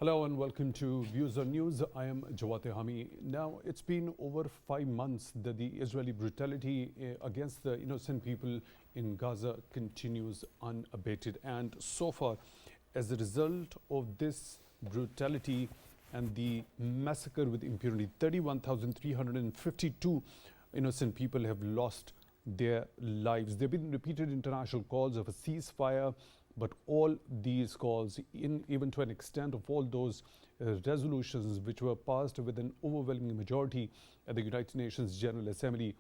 Hello and welcome to Views on News. I am Jawad Tehami. Now, it's been over 5 months that the Israeli brutality against the innocent people in Gaza continues unabated. And so far, as a result of this brutality and the massacre with impunity, 31,352 innocent people have lost their lives. There have been repeated international calls of a ceasefire, but all these calls, even to an extent of all those resolutions which were passed with an overwhelming majority at the United Nations General Assembly,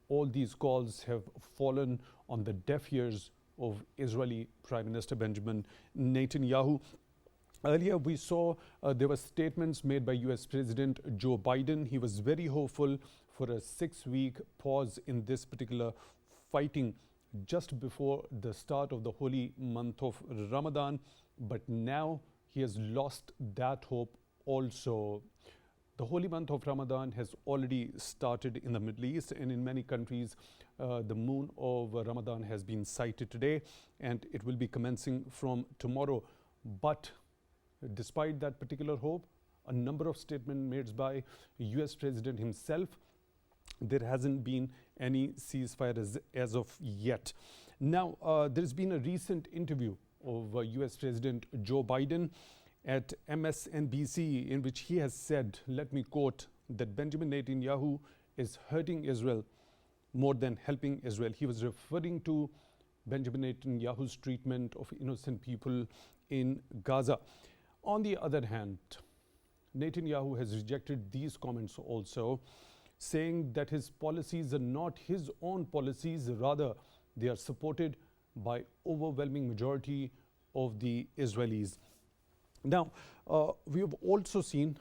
all these calls have fallen on the deaf ears of Israeli Prime Minister Benjamin Netanyahu. Earlier, we saw there were statements made by US President Joe Biden. He was very hopeful for a 6-week pause in this particular fighting just before the start of the holy month of Ramadan, but now he has lost that hope also. The holy month of Ramadan has already started in the Middle East, and in many countries the moon of Ramadan has been sighted today, and it will be commencing from tomorrow. But despite that particular hope, a number of statements made by US President himself, there hasn't been any ceasefire as of yet. Now, there's been a recent interview of US President Joe Biden at MSNBC in which he has said, let me quote, that Benjamin Netanyahu is hurting Israel more than helping Israel. He was referring to Benjamin Netanyahu's treatment of innocent people in Gaza. On the other hand, Netanyahu has rejected these comments also, saying that his policies are not his own policies, rather they are supported by overwhelming majority of the Israelis. Now, we have also seen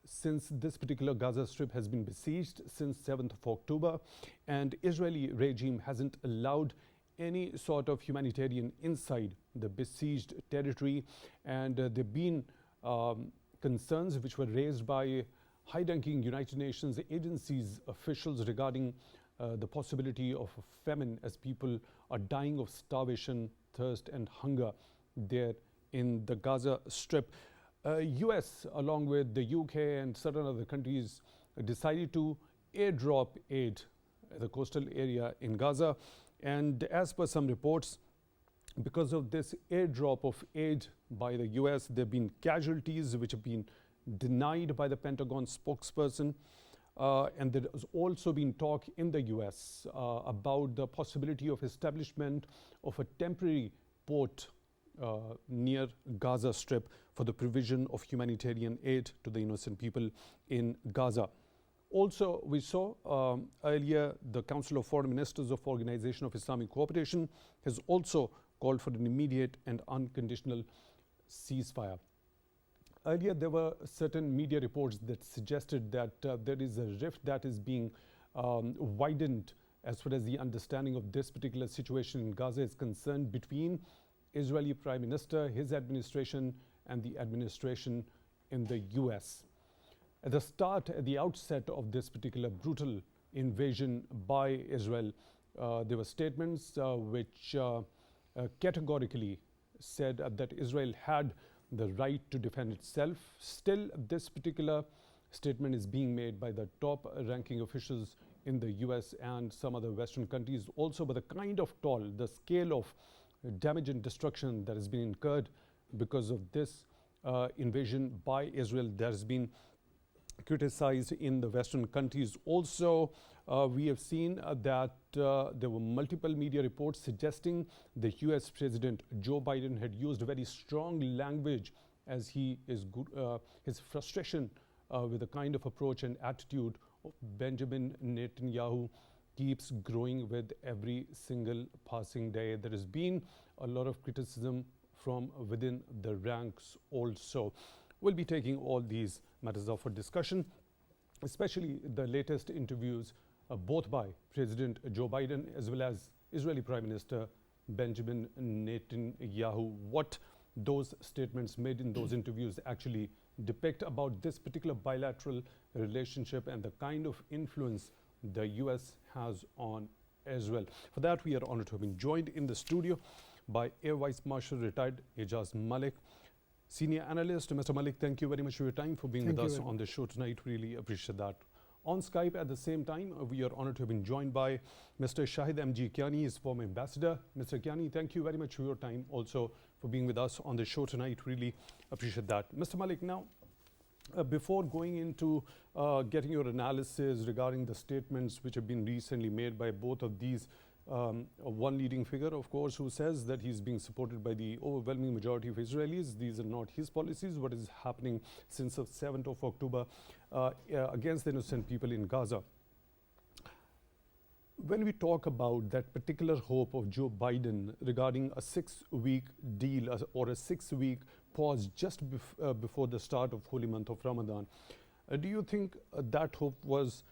since this particular Gaza Strip has been besieged since 7th of October, and Israeli regime hasn't allowed any sort of humanitarian inside the besieged territory, and there have been concerns which were raised by high-ranking United Nations agencies officials regarding the possibility of a famine as people are dying of starvation, thirst and hunger there in the Gaza Strip. US, along with the UK and certain other countries, decided to airdrop aid at the coastal area in Gaza. And as per some reports, because of this airdrop of aid by the US, there have been casualties which have been denied by the Pentagon spokesperson, and there has also been talk in the US about the possibility of establishment of a temporary port near Gaza Strip for the provision of humanitarian aid to the innocent people in Gaza. Also, we saw earlier the Council of Foreign Ministers of Organization of Islamic Cooperation has also called for an immediate and unconditional ceasefire. Earlier, there were certain media reports that suggested that there is a rift that is being widened as far as the understanding of this particular situation in Gaza is concerned between Israeli Prime Minister, his administration, and the administration in the US. At the outset of this particular brutal invasion by Israel, there were statements which categorically said that Israel had the right to defend itself. Still, this particular statement is being made by the top-ranking officials in the US and some other Western countries also, but the kind of toll, the scale of damage and destruction that has been incurred because of this invasion by Israel that has been criticized in the Western countries. Also, we have seen that there were multiple media reports suggesting the US President Joe Biden had used very strong language as his frustration with the kind of approach and attitude of Benjamin Netanyahu keeps growing with every single passing day. There has been a lot of criticism from within the ranks also. We'll be taking all these matters up for discussion, especially the latest interviews both by President Joe Biden as well as Israeli Prime Minister Benjamin Netanyahu. What those statements made in those interviews actually depict about this particular bilateral relationship and the kind of influence the US has on Israel. For that, we are honored to have been joined in the studio by Air Vice Marshal retired Ijaz Malik. Senior analyst, Mr. Malik, thank you very much for your time, for being with us on the show tonight. Really appreciate that. On Skype at the same time, we are honored to have been joined by Mr. Shahid M.G Kiani, his former ambassador. Mr. Kiani, thank you very much for your time, also for being with us on the show tonight. Really appreciate that. Mr. Malik, now, before going into getting your analysis regarding the statements which have been recently made by both of these, one leading figure, of course, who says that he's being supported by the overwhelming majority of Israelis. These are not his policies. What is happening since the 7th of October against the innocent people in Gaza. When we talk about that particular hope of Joe Biden regarding a 6-week deal or a 6-week pause just before the start of holy month of Ramadan, do you think that hope was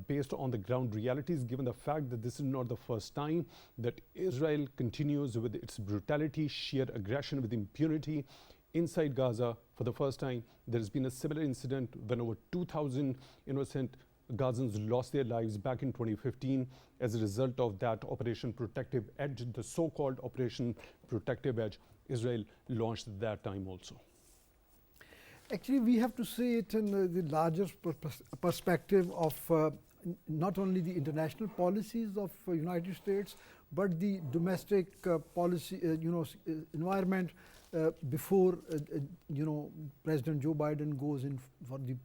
based on the ground realities, given the fact that this is not the first time that Israel continues with its brutality, sheer aggression with impunity inside Gaza? For the first time, there has been a similar incident when over 2,000 innocent Gazans lost their lives back in 2015 as a result of that Operation Protective Edge, the so-called Operation Protective Edge Israel launched at that time also. Actually, we have to see it in the larger perspective of not only the international policies of United States, but the domestic policy, environment before, President Joe Biden goes in for the,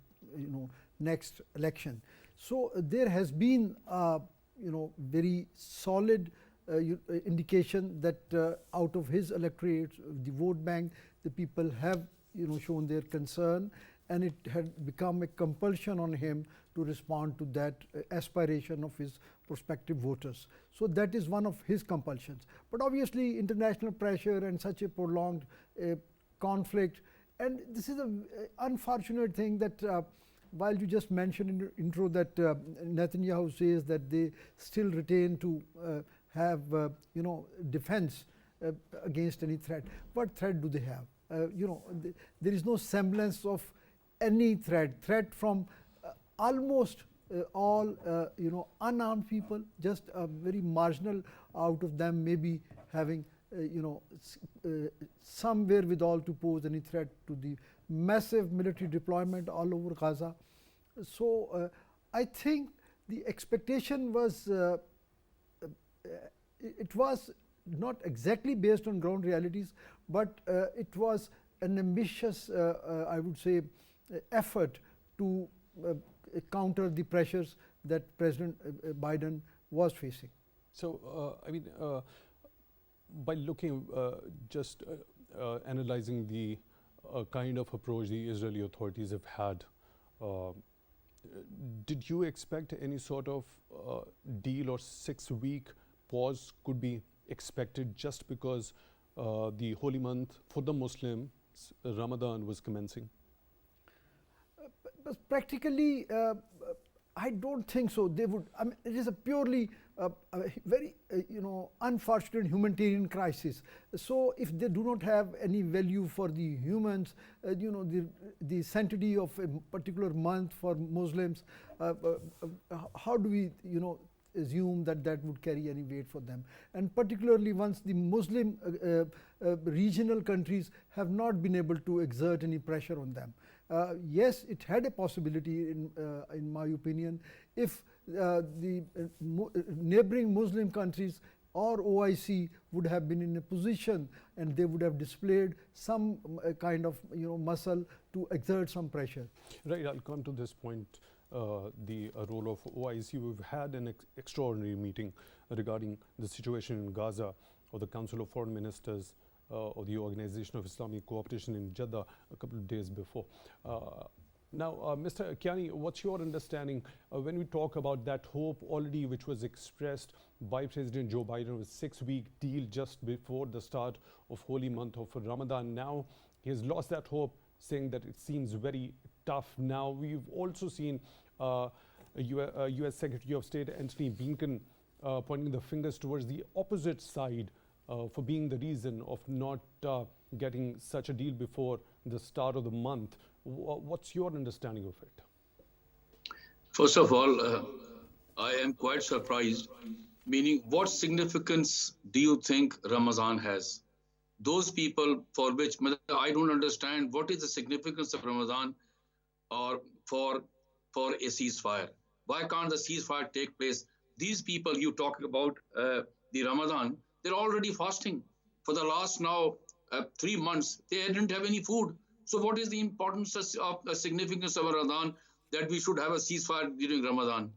next election. So there has been, very solid indication that out of his electorate, the vote bank, the people have shown their concern, and it had become a compulsion on him to respond to that aspiration of his prospective voters. So that is one of his compulsions. But obviously international pressure and such a prolonged conflict, and this is an unfortunate thing that while you just mentioned in your intro that Netanyahu says that they still retain to have defense against any threat. What threat do they have? There is no semblance of any threat from almost all unarmed people, just a very marginal out of them maybe having some wherewithal to pose any threat to the massive military deployment all over Gaza. So I think the expectation was it was not exactly based on ground realities, but it was an ambitious, I would say, effort to counter the pressures that President Biden was facing. So, by looking, just analyzing the kind of approach the Israeli authorities have had, did you expect any sort of deal or 6-week pause could be expected just because the holy month for the Muslims, Ramadan, was commencing? But practically, I don't think so. They would. I mean, it is a purely very unfortunate humanitarian crisis. So if they do not have any value for the humans, the sanctity of a particular month for Muslims, how do we assume that that would carry any weight for them? And particularly once the Muslim regional countries have not been able to exert any pressure on them. Yes, it had a possibility, in my opinion, if the neighboring Muslim countries or OIC would have been in a position and they would have displayed some kind of muscle to exert some pressure. Right, I'll come to this point. The role of OIC. We've had an extraordinary meeting regarding the situation in Gaza, or the Council of Foreign Ministers of the Organization of Islamic Cooperation in Jeddah a couple of days before. Now, Mr. Kiani, what's your understanding when we talk about that hope already which was expressed by President Joe Biden with a 6-week deal just before the start of holy month of Ramadan? Now he has lost that hope, saying that it seems very tough. Now we've also seen U.S. Secretary of State Antony Blinken pointing the fingers towards the opposite side for being the reason of not getting such a deal before the start of the month. What's your understanding of it? First of all, I am quite surprised, meaning what significance do you think Ramadan has? those people for which I don't understand what is the significance of Ramadan or for a ceasefire. Why can't the ceasefire take place? These people you talk about the Ramadan, they're already fasting for the last now 3 months. They didn't have any food. So what is the importance of the significance of Ramadan that we should have a ceasefire during Ramadan?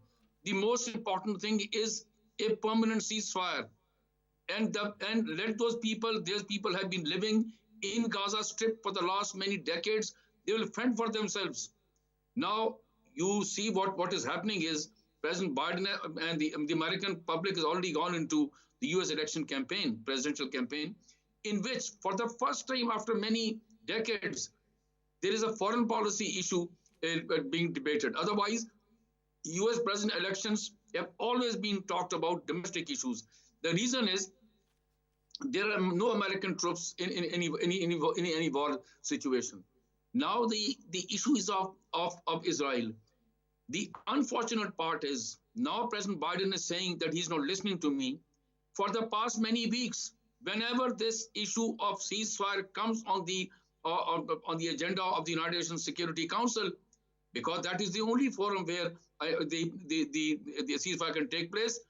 The most important thing is a permanent ceasefire. And let those people have been living in Gaza Strip for the last many decades. They will fend for themselves. Now you see what is happening is President Biden and the American public has already gone into the US election campaign, presidential campaign, in which for the first time after many decades, there is a foreign policy issue being debated. Otherwise, US president elections have always been talked about domestic issues. The reason is there are no American troops in any war situation. Now the issue is of Israel. The unfortunate part is now President Biden is saying that he's not listening to me. For the past many weeks, whenever this issue of ceasefire comes on the agenda of the United Nations Security Council, because that is the only forum where the ceasefire can take place,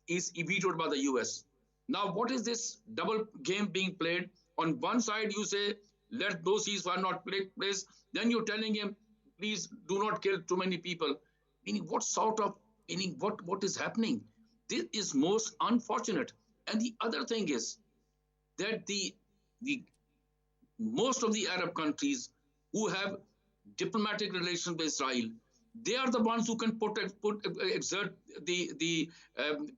is vetoed by the US. Now, what is this double game being played? On one side, you say, let those ceasefire not take place. Then you're telling him, please do not kill too many people. Meaning, what is happening? This is most unfortunate. And the other thing is that the most of the Arab countries who have diplomatic relations with Israel, they are the ones who can exert the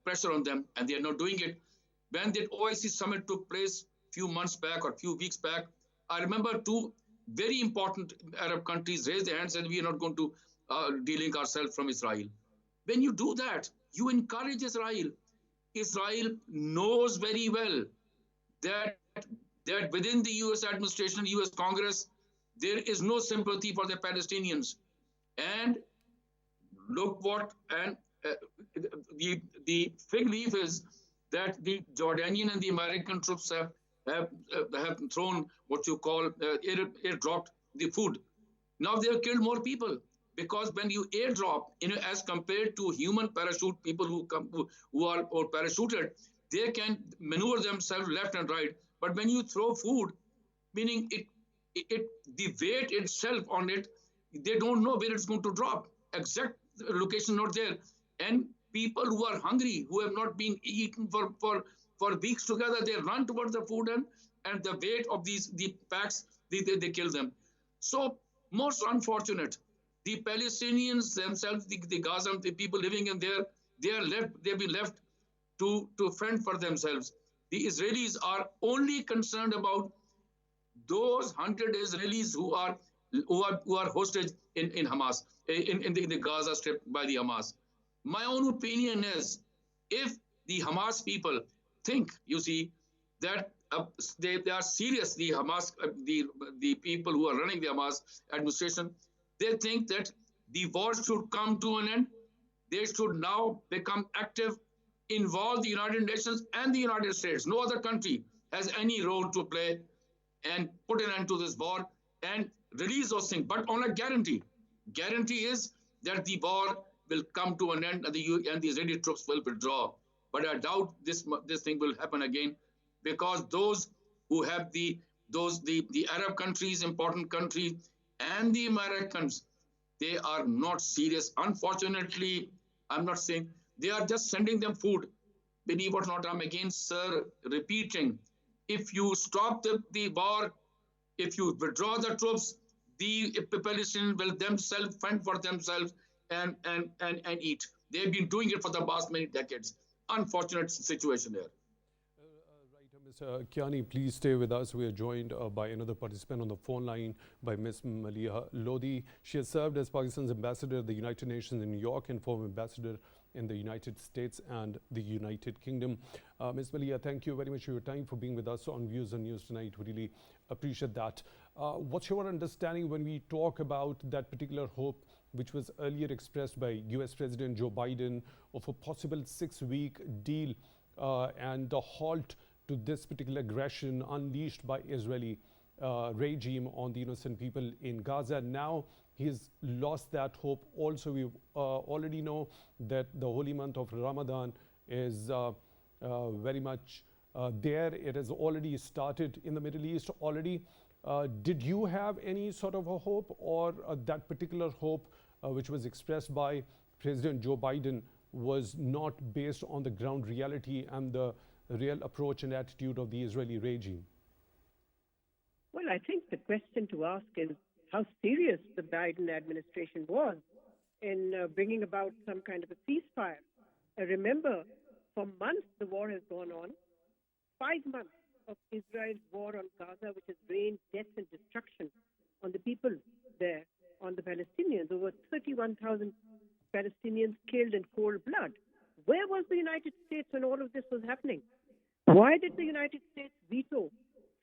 pressure on them, and they are not doing it. When that OIC summit took place a few months back or a few weeks back, I remember two very important Arab countries raised their hands and we are not going to delink ourselves from Israel. When you do that, you encourage Israel. Israel knows very well that within the US administration, US Congress, there is no sympathy for the Palestinians. And look what, and the fig leaf is that the Jordanian and the American troops have thrown what you call airdropped the food. Now they have killed more people because when you airdrop, as compared to human parachute people who are parachuted, they can maneuver themselves left and right. But when you throw food, meaning the weight itself on it, they don't know where it's going to drop. Exact location not there, and people who are hungry, who have not been eaten for weeks together, they run towards the food and the weight of the packs, they kill them. So most unfortunate, the Palestinians themselves, the Gaza, the people living in there, they've been left to fend for themselves. The Israelis are only concerned about those 100 Israelis who are hostage in Hamas, in the Gaza Strip by the Hamas. My own opinion is, if the Hamas people think, you see, that they are serious, the Hamas, the people who are running the Hamas administration, they think that the war should come to an end. They should now become active, involve the United Nations and the United States. No other country has any role to play, and put an end to this war and release those things, but on a guarantee. Guarantee is that the war will come to an end and the Israeli troops will withdraw. But I doubt this thing will happen again, because those who have the Arab countries, important countries, and the Americans, they are not serious. Unfortunately, I'm not saying, they are just sending them food. Believe it or not, I'm again, sir, repeating, if you stop the war, if you withdraw the troops, the Palestinians will themselves fend for themselves and eat. They've been doing it for the past many decades. Unfortunate situation there. Mr. Kiani, please stay with us. We are joined by another participant on the phone line, by Ms. Maliha Lodhi. She has served as Pakistan's ambassador at the United Nations in New York and former ambassador in the United States and the United Kingdom. Ms. Maliha, thank you very much for your time, for being with us on Views on News tonight. We really appreciate that. What's your understanding when we talk about that particular hope which was earlier expressed by US President Joe Biden of a possible 6-week deal and a halt to this particular aggression unleashed by Israeli regime on the innocent people in Gaza. Now he's lost that hope. Also, we already know that the holy month of Ramadan is very much there. It has already started in the Middle East already. Did you have any sort of a hope, or that particular hope which was expressed by President Joe Biden was not based on the ground reality and the real approach and attitude of the Israeli regime? Well, I think the question to ask is how serious the Biden administration was in bringing about some kind of a ceasefire. Remember, for months the war has gone on. 5 months of Israel's war on Gaza, which has rained death and destruction on the people there, on the Palestinians. Over 31,000 Palestinians killed in cold blood. Where was the United States when all of this was happening? Why did the United States veto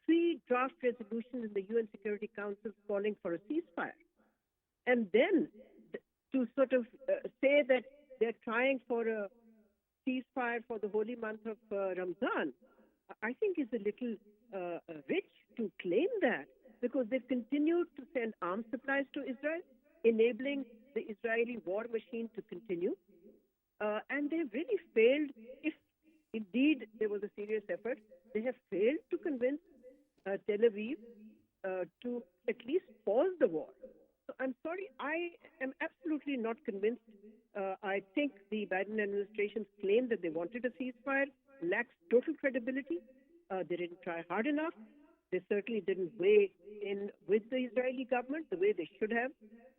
3 draft resolutions in the UN Security Council calling for a ceasefire? And then to sort of say that they're trying for a ceasefire for the holy month of Ramadan, I think is a little rich to claim that, because they've continued to send arms supplies to Israel, enabling the Israeli war machine to continue. And they've really failed, if indeed there was a serious effort, they have failed to convince Tel Aviv to at least pause the war. So I'm sorry, I am absolutely not convinced. I think the Biden administration's claim that they wanted a ceasefire lacks total credibility. They didn't try hard enough. They certainly didn't weigh in with the Israeli government the way they should have.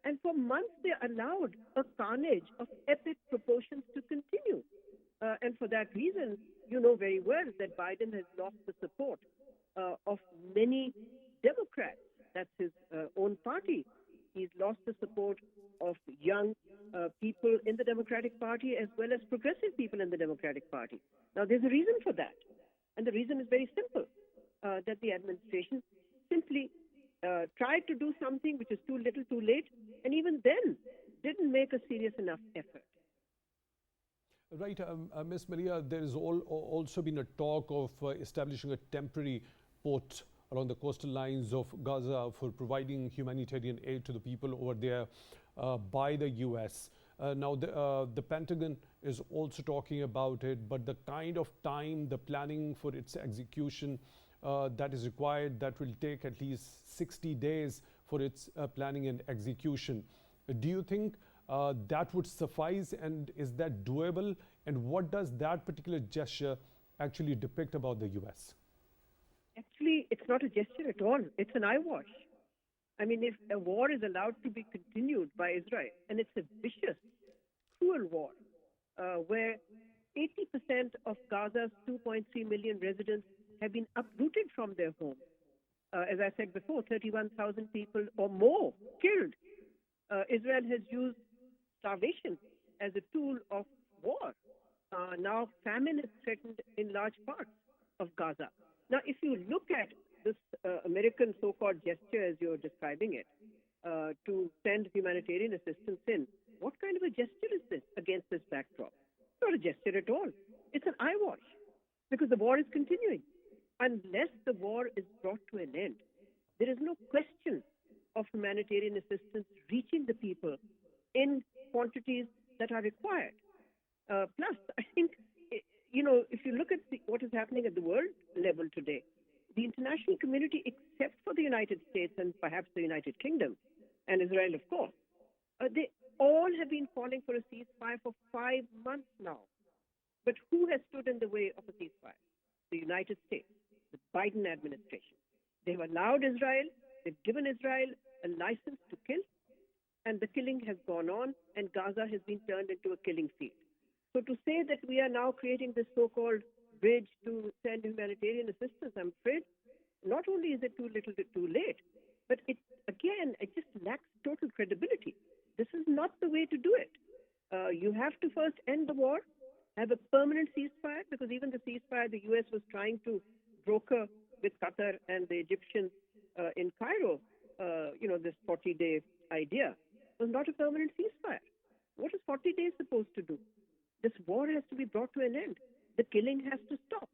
And for months, they allowed a carnage of epic proportions to continue. And for that reason, you know very well that Biden has lost the support of many Democrats. That's his own party. He's lost the support of young people in the Democratic Party as well as progressive people in the Democratic Party. Now, there's a reason for that. And the reason is very simple, that the administration simply tried to do something which is too little too late, and even then didn't make a serious enough effort. Right, Ms. Maliha, there has also been a talk of establishing a temporary port along the coastal lines of Gaza for providing humanitarian aid to the people over there by the US. Now, the Pentagon is also talking about it, but the kind of time, the planning for its execution that is required, that will take at least 60 days for its planning and execution. Do you think that would suffice, and is that doable? And what does that particular gesture actually depict about the US? Actually, it's not a gesture at all. It's an eyewash. I mean, if a war is allowed to be continued by Israel, and it's a vicious, cruel war, where 80% of Gaza's 2.3 million residents have been uprooted from their homes. As I said before, 31,000 people or more killed. Israel has used starvation as a tool of war. Now famine is threatened in large parts of Gaza. Now, if you look at this American so-called gesture, as you're describing it, to send humanitarian assistance in, what kind of a gesture is this against this backdrop? It's not a gesture at all. It's an eyewash, because the war is continuing. Unless the war is brought to an end, there is no question of humanitarian assistance reaching the people in quantities that are required. Plus, I think, if you look at what is happening at the world level today, the international community, except for the United States and perhaps the United Kingdom and Israel, of course, they all have been calling for a ceasefire for 5 months now. But who has stood in the way of a ceasefire? The United States, the Biden administration. They've allowed Israel, they've given Israel a license to kill, and the killing has gone on, and Gaza has been turned into a killing field. So to say that we are now creating this so-called bridge to send humanitarian assistance, I'm afraid not only is it too little too late, but it just lacks total credibility. This is not the way to do it. You have to first end the war, have a permanent ceasefire, because even the ceasefire the US was trying to broker with Qatar and the Egyptians in Cairo, this 40-day idea, was not a permanent ceasefire. What is 40 days supposed to do? This war has to be brought to an end. The killing has to stop.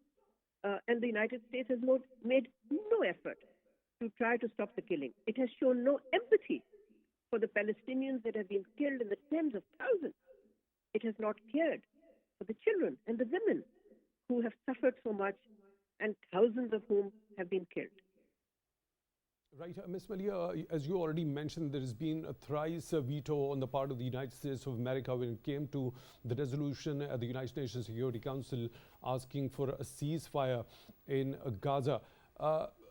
And the United States has made no effort to try to stop the killing. It has shown no empathy for the Palestinians that have been killed in the tens of thousands. It has not cared for the children and the women who have suffered so much, and thousands of whom have been killed. Right, Ms. Maliha, as you already mentioned, there has been a thrice veto on the part of the United States of America when it came to the resolution at the United Nations Security Council asking for a ceasefire in Gaza.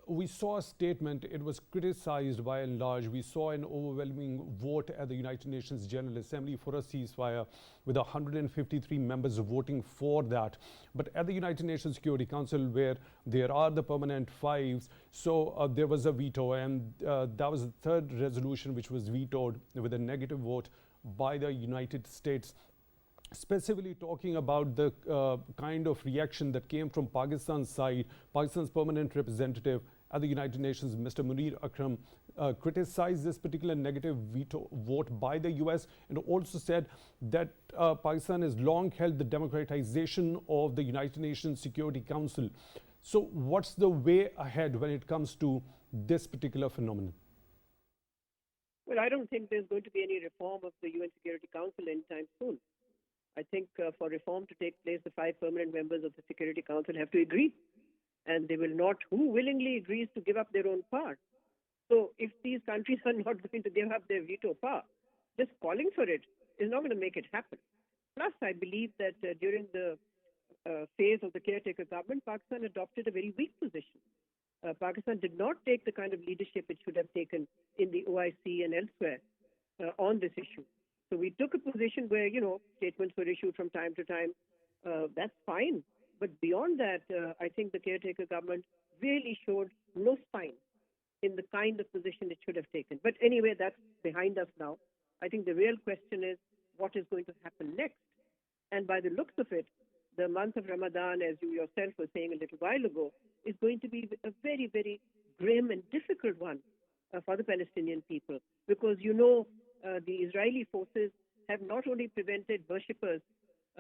We saw a statement, it was criticized by and large. We saw an overwhelming vote at the United Nations General Assembly for a ceasefire with 153 members voting for that. But at the United Nations Security Council, where there are the permanent fives, so there was a veto, and that was the third resolution which was vetoed with a negative vote by the United States. Specifically talking about the kind of reaction that came from Pakistan's side, Pakistan's permanent representative at the United Nations, Mr. Munir Akram, criticized this particular negative veto vote by the US and also said that Pakistan has long held the democratization of the United Nations Security Council. So what's the way ahead when it comes to this particular phenomenon? Well, I don't think there's going to be any reform of the UN Security Council anytime soon. I think for reform to take place, the 5 permanent members of the Security Council have to agree. And they will not, who willingly agrees to give up their own power? So if these countries are not going to give up their veto power, just calling for it is not going to make it happen. Plus, I believe that during the phase of the caretaker government, Pakistan adopted a very weak position. Pakistan did not take the kind of leadership it should have taken in the OIC and elsewhere on this issue. So we took a position where, you know, statements were issued from time to time. That's fine. But beyond that, I think the caretaker government really showed no spine in the kind of position it should have taken. But anyway, that's behind us now. I think the real question is what is going to happen next. And by the looks of it, the month of Ramadan, as you yourself were saying a little while ago, is going to be a very, very grim and difficult one for the Palestinian people. Because, you know, the Israeli forces have not only prevented worshippers,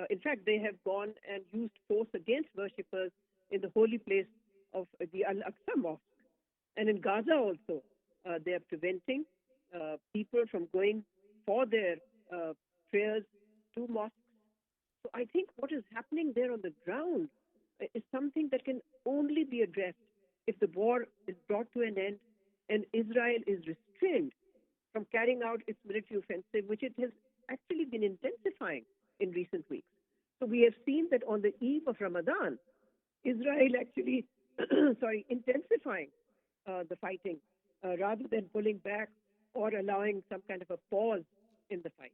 in fact, they have gone and used force against worshippers in the holy place of the Al-Aqsa Mosque. And in Gaza also, they are preventing people from going for their prayers to mosques. So I think what is happening there on the ground is something that can only be addressed if the war is brought to an end and Israel is restrained from carrying out its military offensive, which it has actually been intensifying in recent weeks. So we have seen that on the eve of Ramadan, Israel actually, intensifying the fighting rather than pulling back or allowing some kind of a pause in the fighting.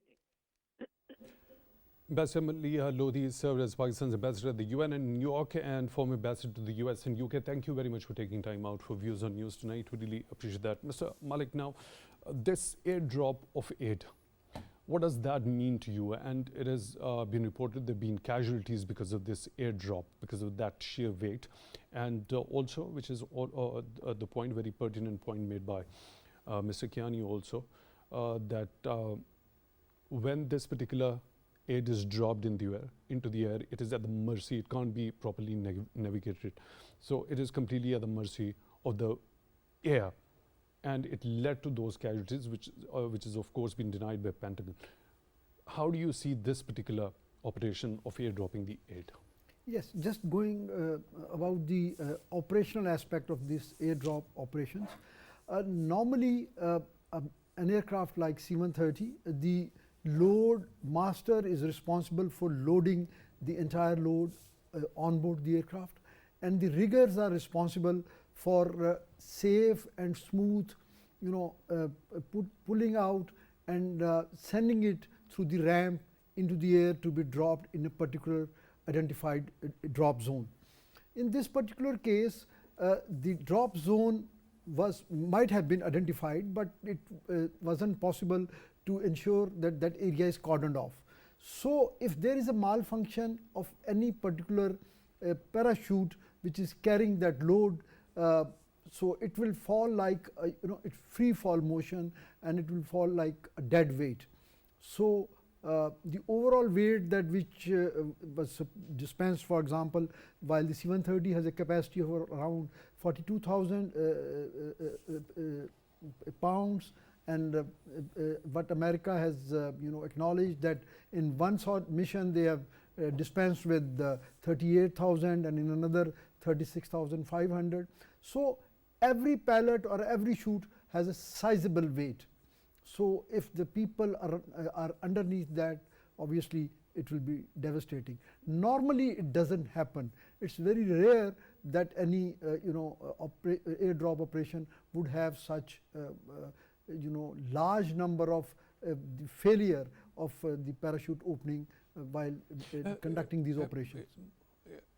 Ambassador Maliha Lodhi served as Pakistan's ambassador at the UN in New York and former ambassador to the US and UK. Thank you very much for taking time out for Views on News tonight. We really appreciate that. Mr. Malik, now, this airdrop of aid, what does that mean to you? And it has been reported there have been casualties because of this airdrop, because of that sheer weight. And also, which is the point, very pertinent point made by Mr. Kiani also, that when this particular aid is dropped in the air, into the air, it is at the mercy, it can't be properly navigated. So it is completely at the mercy of the air. And it led to those casualties, which is of course been denied by Pentagon. How do you see this particular operation of airdropping the aid? Yes, just going about the operational aspect of this airdrop operations. Normally, an aircraft like C-130, the load master is responsible for loading the entire load on board the aircraft, and the riggers are responsible for safe and smooth, pulling out and sending it through the ramp into the air to be dropped in a particular identified drop zone. In this particular case, the drop zone might have been identified, but it wasn't possible to ensure that that area is cordoned off. So if there is a malfunction of any particular parachute which is carrying that load, so it will fall like it's free fall motion, and it will fall like a dead weight. So the overall weight that which was dispensed, for example, while the C-130 has a capacity of around 42,000 pounds, and what America has acknowledged that in one sort mission they have dispensed with 38,000 and in another 36,500. So every pellet or every shoot has a sizable weight. So if the people are underneath that, obviously it will be devastating. Normally it doesn't happen. It's very rare that any airdrop operation would have such large number of the failure of the parachute opening while conducting these operations.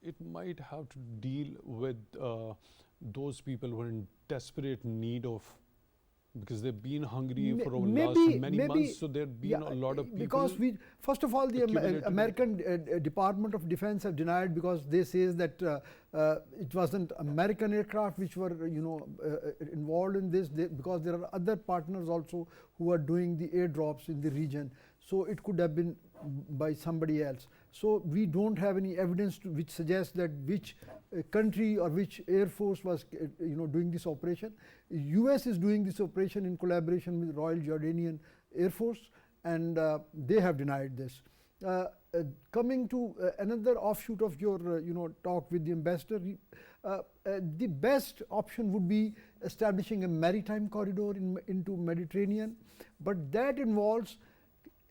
It might have to deal with those people who are in desperate need of, because they've been hungry for over last many months, so there've been a lot of people. Because first of all, the American Department of Defense have denied, because they says that it wasn't American aircraft which were involved in this, because there are other partners also who are doing the airdrops in the region. So it could have been by somebody else. So we don't have any evidence which suggests that which country or which air force was doing this operation. US is doing this operation in collaboration with Royal Jordanian Air Force, and they have denied this. Coming to another offshoot of your talk with the ambassador, the best option would be establishing a maritime corridor into Mediterranean, but that involves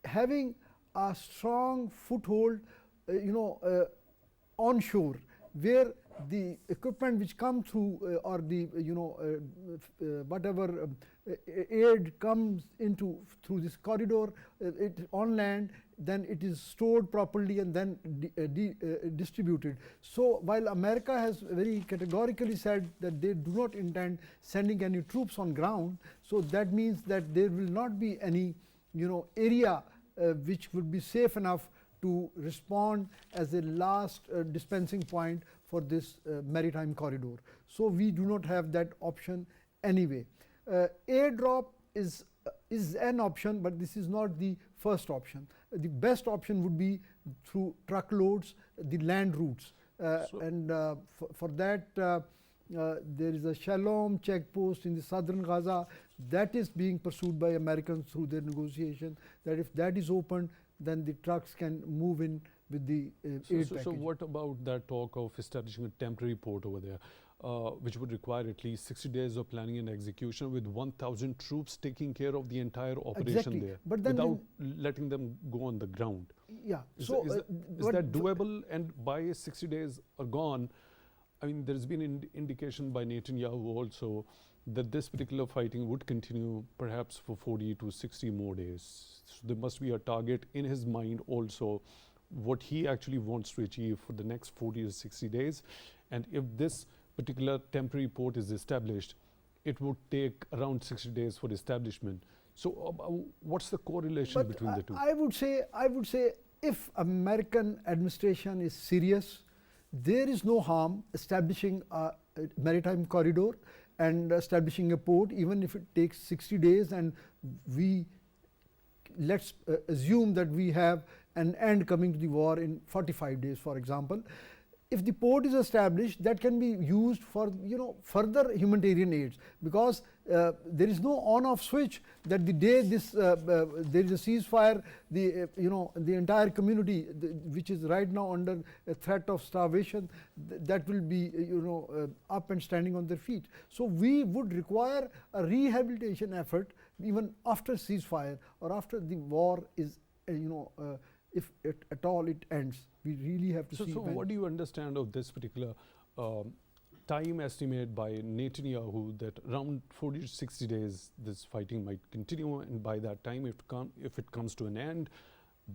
having a strong foothold onshore, where the equipment which come through or the whatever aid comes into through this corridor, it on land, then it is stored properly and then distributed. So while America has very categorically said that they do not intend sending any troops on ground, so that means that there will not be any area which would be safe enough to respond as a last dispensing point for this maritime corridor. So we do not have that option anyway. Airdrop is an option, but this is not the first option. The best option would be through truckloads, the land routes, and for that there is a Shalom checkpost in the southern Gaza that is being pursued by Americans through their negotiation, that if that is opened, then the trucks can move in with the aid package. So what about that talk of establishing a temporary port over there, which would require at least 60 days of planning and execution, with 1,000 troops taking care of the entire operation there, but then without letting them go on the ground? Yeah. Is that doable? And by 60 days are gone, I mean, there's been an indication by Netanyahu also that this particular fighting would continue perhaps for 40 to 60 more days. So there must be a target in his mind also, what he actually wants to achieve for the next 40 to 60 days. And if this particular temporary port is established, it would take around 60 days for establishment. So what's the correlation between the two? I would say if American administration is serious, there is no harm establishing a maritime corridor and establishing a port, even if it takes 60 days, and let's assume that we have an end coming to the war in 45 days, for example. If the port is established, that can be used for further humanitarian aids, because there is no on-off switch that the day this there is a ceasefire, the entire community which is right now under a threat of starvation, that will be up and standing on their feet. So we would require a rehabilitation effort even after ceasefire or after the war is if at all it ends. We really have to see. So what do you understand of this particular time estimate by Netanyahu, that around 40 to 60 days this fighting might continue, and by that time if it comes to an end,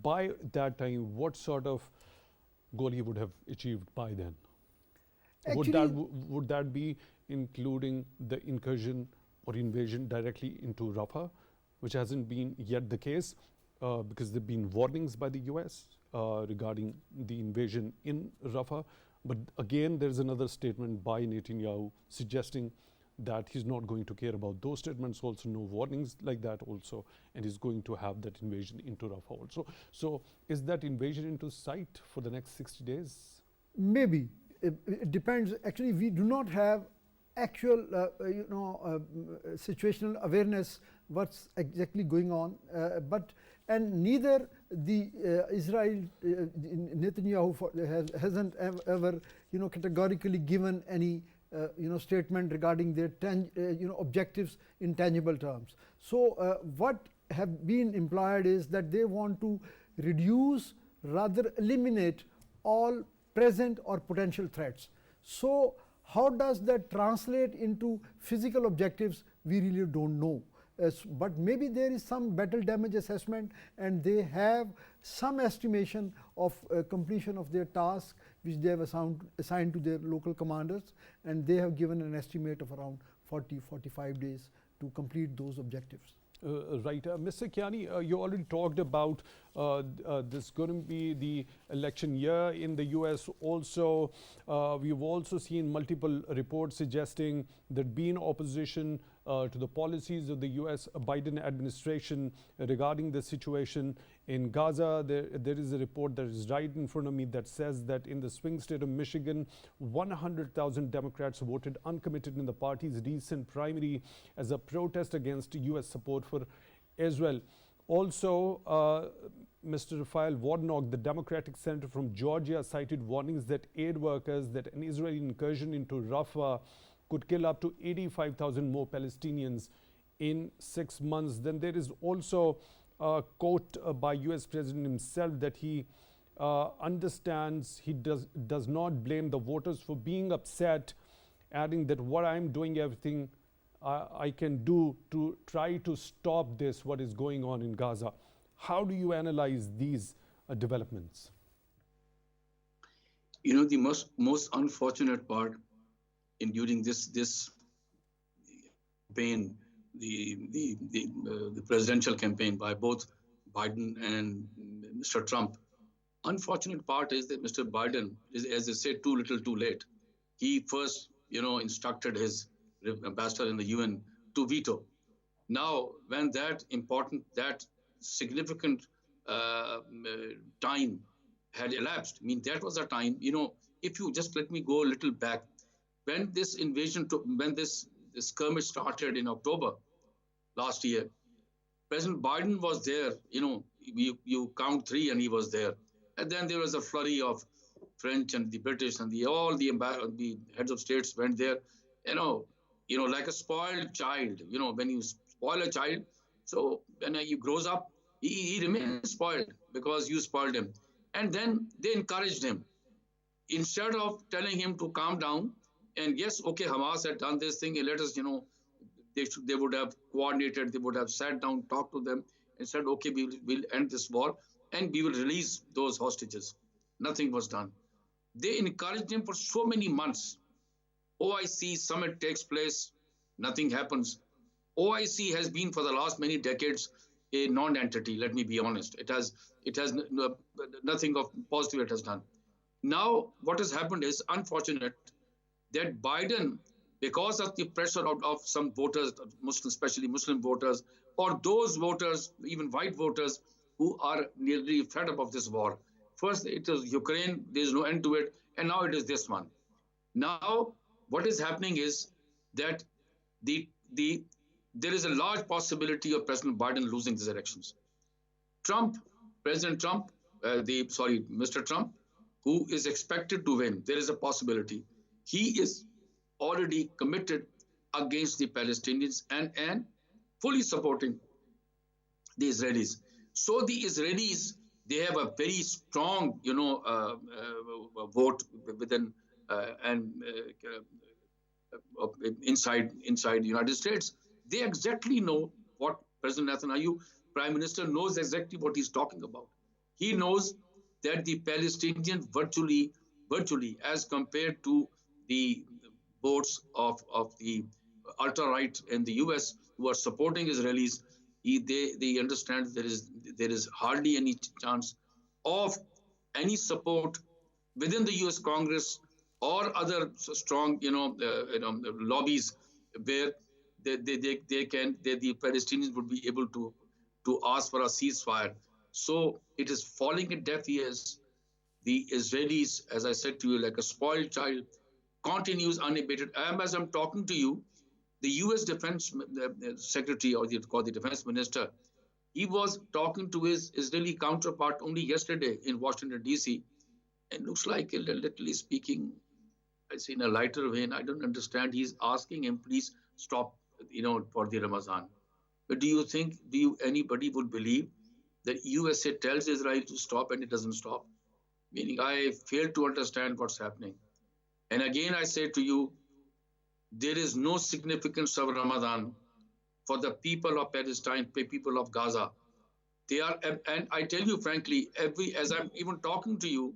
by that time what sort of goal he would have achieved by then? Would that be including the incursion or invasion directly into Rafah, which hasn't been yet the case, because there have been warnings by the US regarding the invasion in Rafah. But again, there is another statement by Netanyahu suggesting that he's not going to care about those statements also, no warnings like that also, and he's going to have that invasion into Rafah also. So is that invasion into sight for the next 60 days? Maybe. It depends. Actually, we do not have actual situational awareness what's exactly going on, and neither the Israel Netanyahu hasn't ever categorically given any statement regarding their objectives in tangible terms. So what have been implied is that they want to reduce, rather eliminate all present or potential threats. So how does that translate into physical objectives? We really don't know. But maybe there is some battle damage assessment, and they have some estimation of completion of their task which they have assigned to their local commanders, and they have given an estimate of around 40-45 days to complete those objectives. Right. Mr. Kiani, you already talked about this going to be the election year in the US. Also, we've also seen multiple reports suggesting that being opposition to the policies of the US Biden administration regarding the situation in Gaza. There is a report that is right in front of me that says that in the swing state of Michigan, 100,000 Democrats voted uncommitted in the party's recent primary as a protest against US support for Israel. Also, Mr. Raphael Warnock, the Democratic senator from Georgia, cited warnings that aid workers that an Israeli incursion into Rafah could kill up to 85,000 more Palestinians in 6 months. Then there is also a quote by US President himself that he understands, he does not blame the voters for being upset, adding that what I'm doing everything I can do to try to stop this, what is going on in Gaza. How do you analyze these developments? You know, the most unfortunate part during this campaign, the presidential campaign by both Biden and Mr. Trump, unfortunate part is that Mr. Biden is, as they say, too little too late. He first, instructed his ambassador in the UN to veto. Now, when that significant time had elapsed, I mean, that was a time, if you just let me go a little back, when this skirmish started in October last year, President Biden was there, you count 3 and he was there. And then there was a flurry of French and the British and all the heads of states went there, like a spoiled child, when you spoil a child, so when he grows up, he remains spoiled because you spoiled him. And then they encouraged him. Instead of telling him to calm down, and yes, okay, Hamas had done this thing, and let us, they would have coordinated, they would have sat down, talked to them, and said, okay, we'll end this war, and we will release those hostages. Nothing was done. They encouraged him for so many months. OIC summit takes place, nothing happens. OIC has been for the last many decades a non-entity, let me be honest. It has nothing of positive it has done. Now, what has happened is unfortunate that Biden, because of the pressure of some voters, especially Muslim voters, or those voters, even white voters, who are nearly fed up of this war. First, it was Ukraine, there's no end to it, and now it is this one. Now, what is happening is that there is a large possibility of President Biden losing these elections. Mr. Trump, who is expected to win, there is a possibility. He is already committed against the Palestinians and fully supporting the Israelis. So the Israelis, they have a very strong, vote within inside the United States. They exactly know what President Netanyahu, Prime Minister, knows exactly what he's talking about. He knows that the Palestinians virtually, as compared to the votes of the ultra-right in the US who are supporting Israelis, they understand there is hardly any chance of any support within the US Congress or other strong lobbies where the Palestinians would be able to ask for a ceasefire. So it is falling in deaf ears. The Israelis, as I said to you, like a spoiled child, continues unabated. As I'm talking to you, the U.S. Defense Secretary, or the Defense Minister, he was talking to his Israeli counterpart only yesterday in Washington, D.C., and looks like, literally speaking, I say in a lighter vein, I don't understand. He's asking him, please stop, for the Ramadan. But do you think, anybody would believe that USA tells Israel to stop and it doesn't stop? Meaning, I fail to understand what's happening. And again, I say to you, there is no significance of Ramadan for the people of Palestine, people of Gaza. They are, and I tell you frankly, as I'm even talking to you,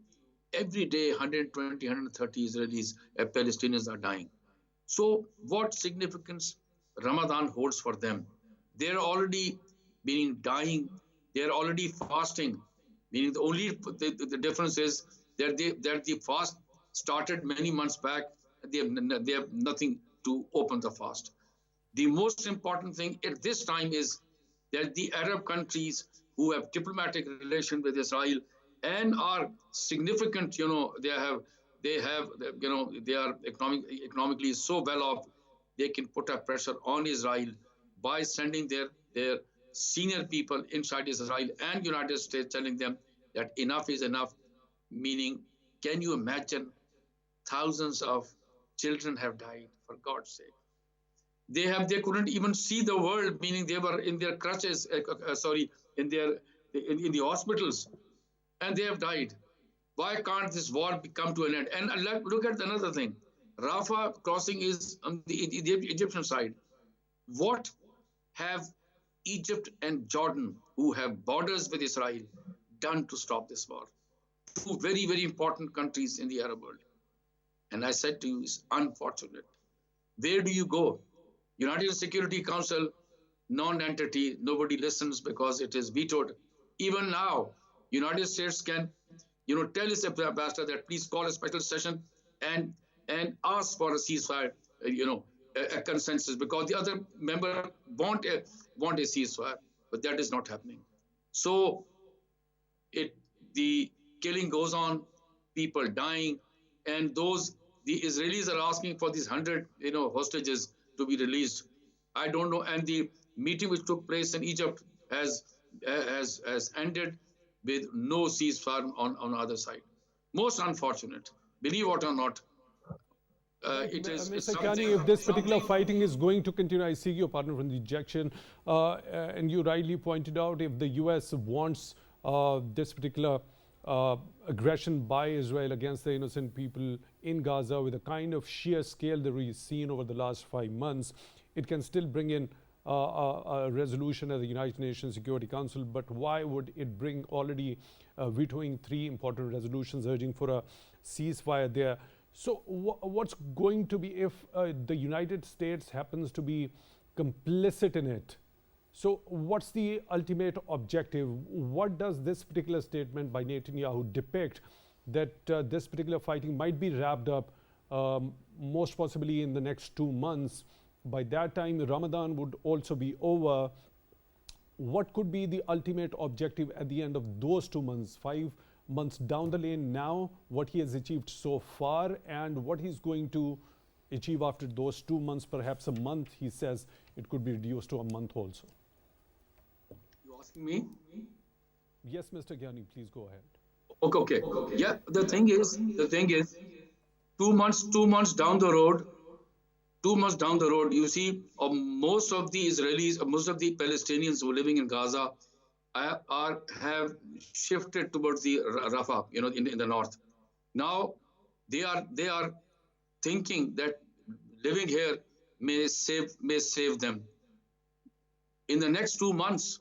every day 120, 130 Israelis, Palestinians are dying. So what significance Ramadan holds for them? They're already being dying. They're already fasting. Meaning the difference is that the fast started many months back. They have nothing to open the fast. The most important thing at this time is that the Arab countries who have diplomatic relations with Israel and are significant, they are economically so well off, they can put a pressure on Israel by sending their senior people inside Israel and United States, telling them that enough is enough. Meaning, can you imagine thousands of children have died, for God's sake? They couldn't even see the world, meaning they were in their crutches, in the hospitals, and they have died. Why can't this war come to an end? And look at another thing. Rafah crossing is on the Egyptian side. What have Egypt and Jordan, who have borders with Israel, done to stop this war? Two very, very important countries in the Arab world. And I said to you, it's unfortunate. Where do you go? United Security Council, non-entity, nobody listens because it is vetoed. Even now, United States can, tell its ambassador that please call a special session and ask for a ceasefire, a consensus, because the other member want a ceasefire, but that is not happening. So the killing goes on, people dying, and the Israelis are asking for these 100, hostages to be released. I don't know. And the meeting which took place in Egypt has ended with no ceasefire on the other side. Most unfortunate. Believe it or not. Mr. Kiani, if this particular fighting is going to continue, I see your partner from the ejection, and you rightly pointed out, if the U.S. wants this particular aggression by Israel against the innocent people in Gaza with a kind of sheer scale that we've seen over the last 5 months, it can still bring in a resolution at the United Nations Security Council. But why would it bring already vetoing 3 important resolutions urging for a ceasefire there? So what's going to be if the United States happens to be complicit in it? So what's the ultimate objective? What does this particular statement by Netanyahu depict that this particular fighting might be wrapped up most possibly in the next 2 months? By that time, Ramadan would also be over. What could be the ultimate objective at the end of those 2 months, 5 months down the lane now, what he has achieved so far and what he's going to achieve after those 2 months, perhaps a month? He says it could be reduced to a month also. You asking me? Yes, Mr. Kiani, please go ahead. Okay. Yeah, the thing is, 2 months down the road, 2 months down the road, you see, most of the Israelis, most of the Palestinians who are living in Gaza have shifted towards the Rafah, in the north. Now they are thinking that living here may save them. In the next 2 months,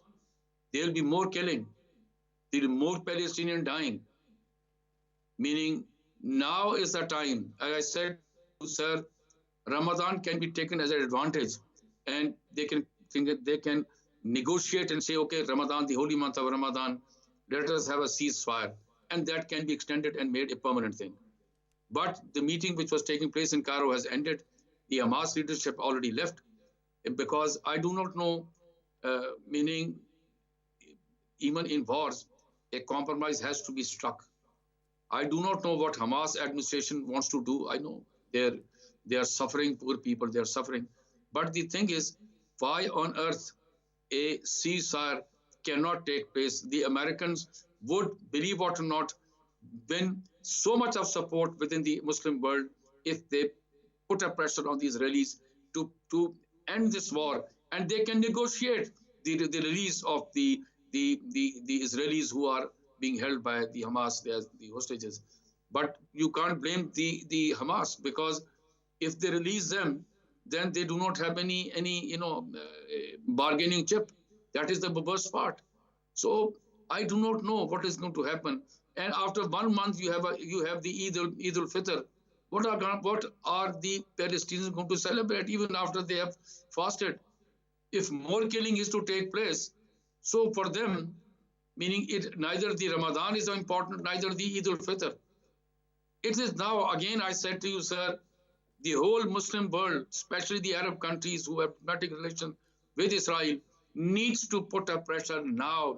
there will be more killing. There will be more Palestinian dying. Meaning now is the time. As I said, sir, Ramadan can be taken as an advantage, and they can think that they can negotiate and say, okay, Ramadan, the holy month of Ramadan, let us have a ceasefire, and that can be extended and made a permanent thing. But the meeting which was taking place in Cairo has ended, the Hamas leadership already left, because I do not know, meaning even in wars, a compromise has to be struck. I do not know what Hamas administration wants to do. I know they are suffering, poor people, they are suffering. But the thing is, why on earth a ceasefire cannot take place? The Americans would, believe it or not, win so much of support within the Muslim world if they put a pressure on the Israelis to end this war, and they can negotiate the release of the Israelis who are being held by the Hamas, the hostages. But you can't blame the Hamas, because if they release them, then they do not have any bargaining chip. That is the worst part. So I do not know what is going to happen. And after 1 month, you have the Eid al-Fitr. What are the Palestinians going to celebrate even after they have fasted? If more killing is to take place, so for them, meaning neither the Ramadan is important, neither the Eid al-Fitr. It is now, again, I said to you, sir, the whole Muslim world, especially the Arab countries who have diplomatic relations with Israel, needs to put a pressure now,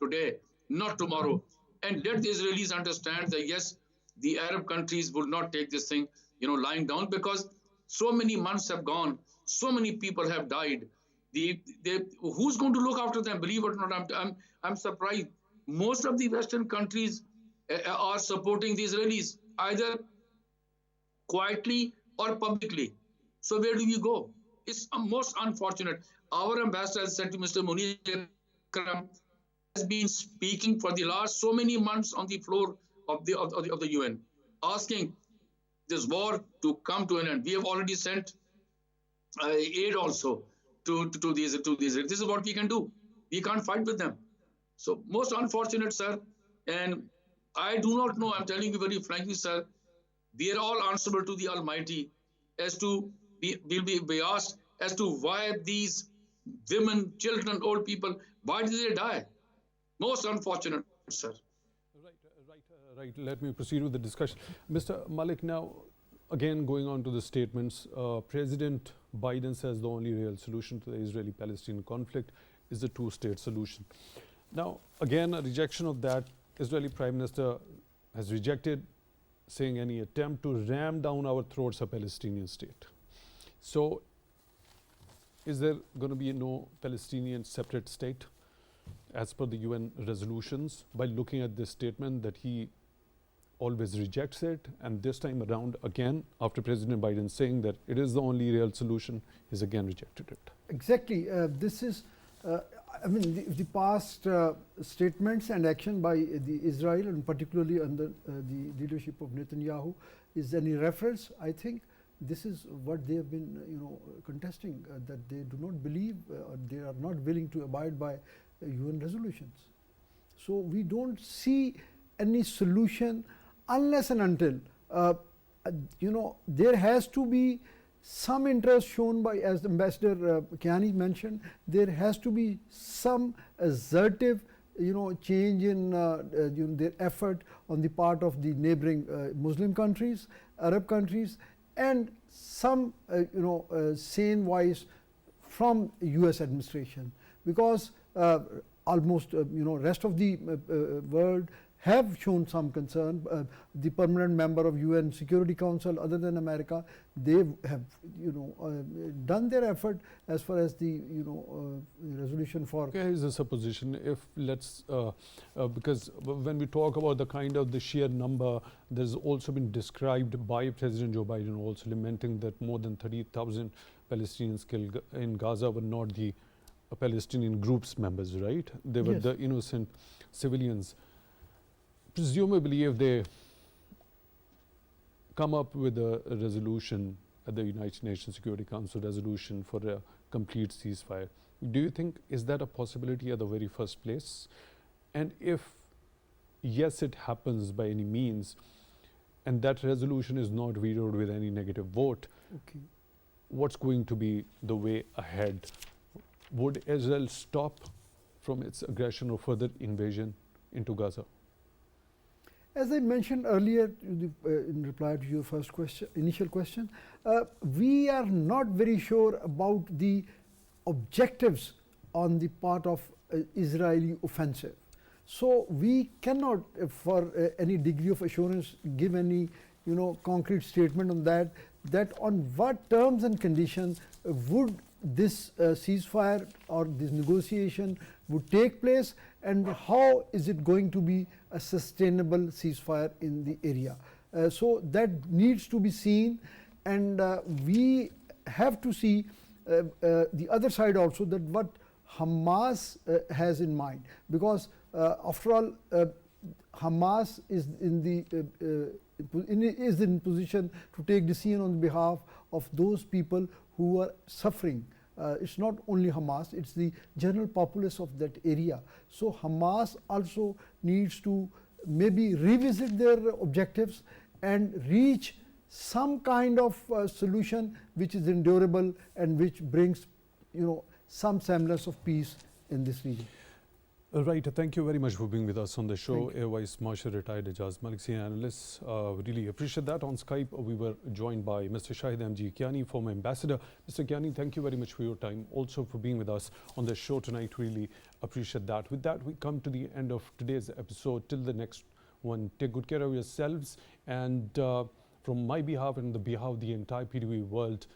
today, not tomorrow. And let the Israelis understand that, yes, the Arab countries will not take this thing, lying down, because so many months have gone, so many people have died. Who's going to look after them? Believe it or not, I'm surprised. Most of the Western countries are supporting the Israelis, either quietly or publicly. So where do we go? It's most unfortunate. Our ambassador said to Mr. Munir has been speaking for the last so many months on the floor of the UN, asking this war to come to an end. We have already sent aid also to these. This is what we can do. We can't fight with them. So most unfortunate, sir. And I do not know, I'm telling you very frankly, sir, we are all answerable to the Almighty as to, we'll be asked as to why these women, children, old people, why did they die? Most unfortunate, sir. Right. Let me proceed with the discussion. Mr. Malik, now, again, going on to the statements, President Biden says the only real solution to the Israeli-Palestinian conflict is the two-state solution. Now, again, a rejection of that. Israeli Prime Minister has rejected saying any attempt to ram down our throats a Palestinian state. So, is there going to be no Palestinian separate state as per the UN resolutions? By looking at this statement that he always rejects it, and this time around again, after President Biden saying that it is the only real solution, he's again rejected it. Exactly. This is, the past statements and action by the Israel, and particularly under the leadership of Netanyahu, is any reference. I think this is what they have been, contesting, that they do not believe, they are not willing to abide by UN resolutions. So we don't see any solution unless and until, there has to be some interest shown by, as Ambassador Kiani mentioned, there has to be some assertive, change in their effort on the part of the neighboring Muslim countries, Arab countries, and some, sane voice from US administration, because almost, rest of the world have shown some concern. The permanent member of UN Security Council, other than America, they have, done their effort as far as the, resolution for. Okay, here's a supposition. If let's, because when we talk about the kind of the sheer number, there's also been described by President Joe Biden also lamenting that more than 30,000 Palestinians killed in Gaza were not the Palestinian groups members, right? They were the innocent civilians. Presumably, if they come up with a resolution at the United Nations Security Council resolution for a complete ceasefire, do you think is that a possibility at the very first place? And if yes, it happens by any means, and that resolution is not vetoed with any negative vote, what's going to be the way ahead? Would Israel stop from its aggression or further invasion into Gaza? As I mentioned earlier in reply to your first question, initial question, we are not very sure about the objectives on the part of Israeli offensive. So we cannot, for any degree of assurance, give any concrete statement on that. That on what terms and conditions would this ceasefire or this negotiation would take place, and how is it going to be a sustainable ceasefire in the area. So that needs to be seen, and we have to see the other side also, that what Hamas has in mind, because after all Hamas is in position to take decision on behalf of those people who are suffering. It's not only Hamas, it's the general populace of that area. So Hamas also needs to maybe revisit their objectives and reach some kind of solution which is endurable and which brings some semblance of peace in this region. Right, thank you very much for being with us on the show. Air Vice Marshal retired Ijaz Malik, senior analyst. Really appreciate that. On Skype, we were joined by Mr. Shahid M.G Kiani, former ambassador. Mr. Kiani, thank you very much for your time, also for being with us on the show tonight. Really appreciate that. With that, we come to the end of today's episode. Till the next one, take good care of yourselves. And from my behalf and the behalf of the entire PTV World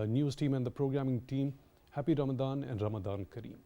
news team and the programming team, happy Ramadan and Ramadan Kareem.